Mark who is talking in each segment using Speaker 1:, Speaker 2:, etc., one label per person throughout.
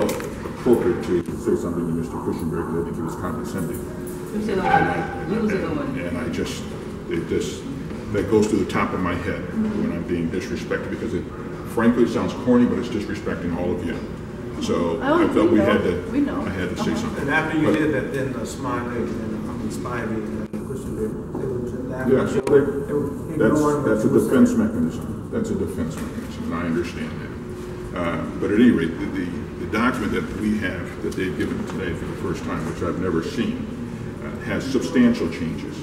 Speaker 1: felt appropriate to say something to Mr. Cushenberry because I think he was condescending. And I just, that goes to the top of my head when I'm being disrespected because it frankly sounds corny, but it's disrespecting all of you. So I felt I had to say something.
Speaker 2: And after you did that, then Smiley and Spivey and Cushenberry,
Speaker 1: yes, that's a defense mechanism. That's a defense mechanism, and I understand that. But at any rate, the document that we have, that they've given today for the first time, which I've never seen, has substantial changes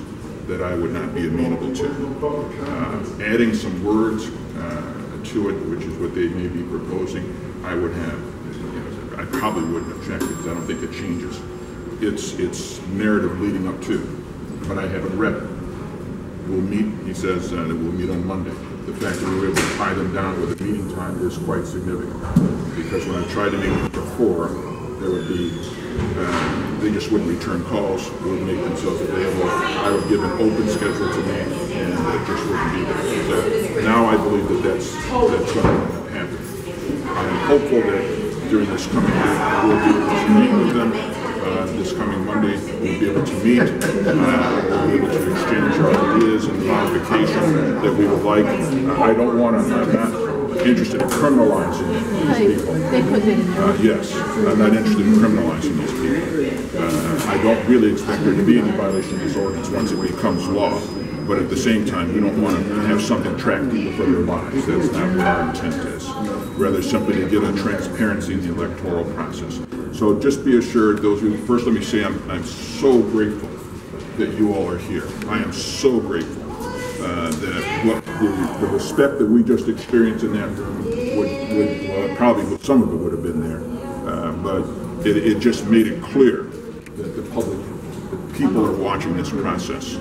Speaker 1: that I would not be amenable to. Adding some words to it, which is what they may be proposing, I would have, I probably wouldn't object because I don't think it changes. It's narrative leading up to, but I haven't read it. We'll meet, he says that we'll meet on Monday. The fact that we were able to tie them down with a meeting time is quite significant because when I tried to meet them before, there would be, they just wouldn't return calls, wouldn't make themselves available. I would give an open schedule to me and it just wouldn't be there. So now I believe that that's going to happen. I'm hopeful that during this coming week, we'll be able to meet with them. This coming Monday, we'll be able to meet, we'll be able to exchange our ideas and the modification that we would like. I don't want to, I'm not interested in criminalizing these people. Yes, I'm not interested in criminalizing these people. I don't really expect there to be any violation of this ordinance once it becomes law. But at the same time, we don't want to have something track people for their lives. That's not what our intent is. Rather, simply to get a transparency in the electoral process. So just be assured, those who, first let me say I'm so grateful that you all are here. I am so grateful that what the respect that we just experienced in that room probably some of it would have been there. But it just made it clear that the people are watching this process.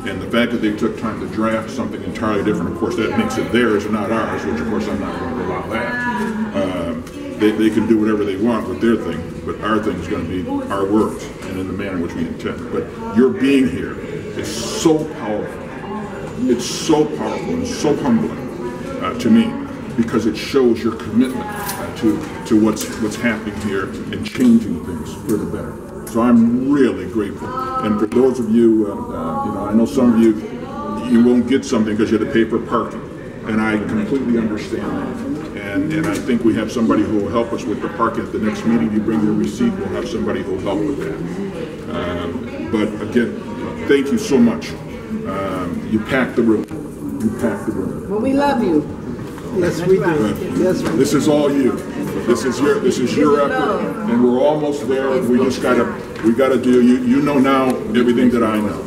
Speaker 1: And the fact that they took time to draft something entirely different, of course, that makes it theirs and not ours, which of course I'm not going to allow that. They can do whatever they want with their thing, but our thing is going to be our words and in the manner in which we intend. But your being here is so powerful. It's so powerful and so humbling to me because it shows your commitment to what's happening here and changing things for the better. So I'm really grateful. And for those of you, I know some of you won't get something because you had to pay for parking. And I completely understand that. And I think we have somebody who will help us with the parking. At the next meeting, you bring your receipt, we'll have somebody who will help with that. But again, thank you so much. You packed the room. You packed the room.
Speaker 3: Well, we love you. Yes, we do. Yes, we do.
Speaker 1: This is all you. This is your effort, and we're almost there. We just gotta do. You know now everything that I know.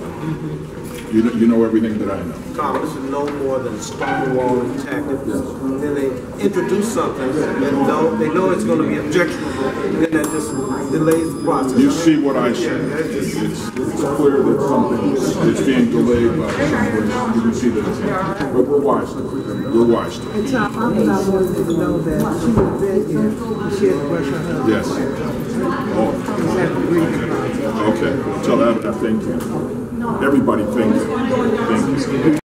Speaker 1: You know everything that I know.
Speaker 2: Tom, this is no more than stonewalling tactics. Yes. Then they introduce something and they know it's going to be objectionable, and then that just delays the process.
Speaker 1: You see what I see. It's clear that something is being delayed by somebody. You can see that it's happening. But we're wise to it. We're wise to it.
Speaker 3: And Tom, I wanted to know that she would have been here. She had to brush her hair.
Speaker 1: Yes. Oh. Okay. Tell her I thank you. Everybody thank you. Thank you.